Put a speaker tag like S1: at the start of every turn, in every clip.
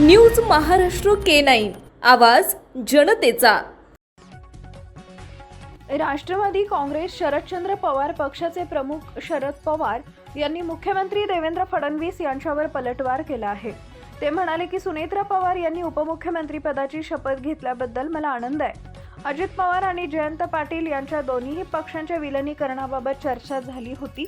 S1: News Maharashtra K9 आवाज जनतेचा।
S2: राष्ट्रवादी काँग्रेस शरदचंद्र पवार पक्षाचे प्रमुख शरद पवार यांनी मुख्यमंत्री देवेंद्र फडणवीस यांच्यावर पलटवार केला आहे। ते म्हणाले की सुनेत्रा पवार यांनी उपमुख्यमंत्री पदाची शपथ घेतल्याबद्दल मला आनंद आहे। अजित पवार आणि जयंत पाटील यांच्या दोन्ही पक्षांच्या विलीनीकरणाबाबत चर्चा झाली होती।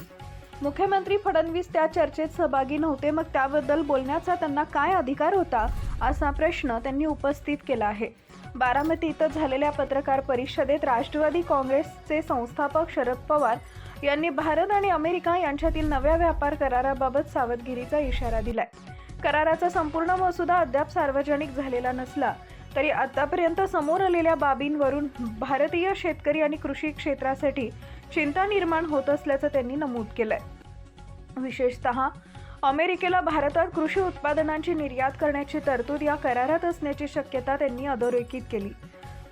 S2: मुख्यमंत्री फडणवीस त्या चर्चेत सहभागी नव्हते, मग त्याबद्दल बोलण्याचा त्यांना काय अधिकार होता असा प्रश्न त्यांनी उपस्थित केला आहे। बारामती इथं झालेल्या पत्रकार परिषदेत राष्ट्रवादी काँग्रेसचे संस्थापक शरद पवार यांनी भारत आणि अमेरिका यांच्यातील नव्या व्यापार कराराबाबत सावधगिरीचा इशारा दिलाय। कराराचा संपूर्ण मसुदा अद्याप सार्वजनिक झालेला नसला तरी आतापर्यंत समोर आलेल्या बाबींवरून भारतीय शेतकरी आणि कृषी क्षेत्रासाठी चिंता निर्माण होत असल्याचं त्यांनी नमूद केलंय। विशेषतः अमेरिकेला भारतात कृषी उत्पादनांची निर्यात करण्याची तरतूद या करारात असण्याची शक्यता त्यांनी अधोरेखित केली।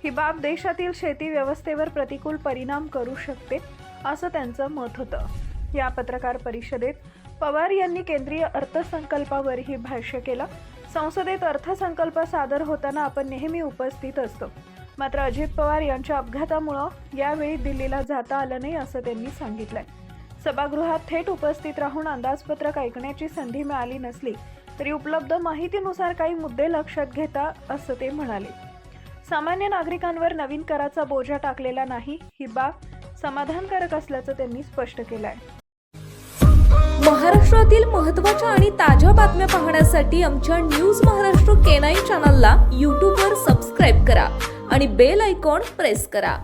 S2: ही बाब देशातील शेती व्यवस्थेवर प्रतिकूल परिणाम करू शकते असं त्यांचं मत होतं। या पत्रकार परिषदेत पवार यांनी केंद्रीय अर्थसंकल्पावरही भाष्य केलं। संसदेत अर्थसंकल्प सादर होताना आपण नेहमी उपस्थित असतो, मात्र अजित पवार यांच्या अपघातामुळे यावेळी दिल्लीला जाता आलं नाही असं त्यांनी सांगितलंय। सभागृहात थेट उपस्थित राहून अंदाजपत्रक ऐकण्याची संधी मिळाली नसली तरी उपलब्ध माहितीनुसार काही मुद्दे लक्षात घेता असं ते म्हणाले। सामान्य नागरिकांवर नवीन कराचा बोजा टाकलेला नाही, ही बाब समाधानकारक असल्याचं त्यांनी स्पष्ट केलंय।
S1: महाराष्ट्रातील महत्त्वाच्या आणि ताज्या बातम्या पाहण्यासाठी आमच्या न्यूज महाराष्ट्र K9 चॅनलला YouTube वर सबस्क्राइब करा आणि बेल आयकॉन प्रेस करा।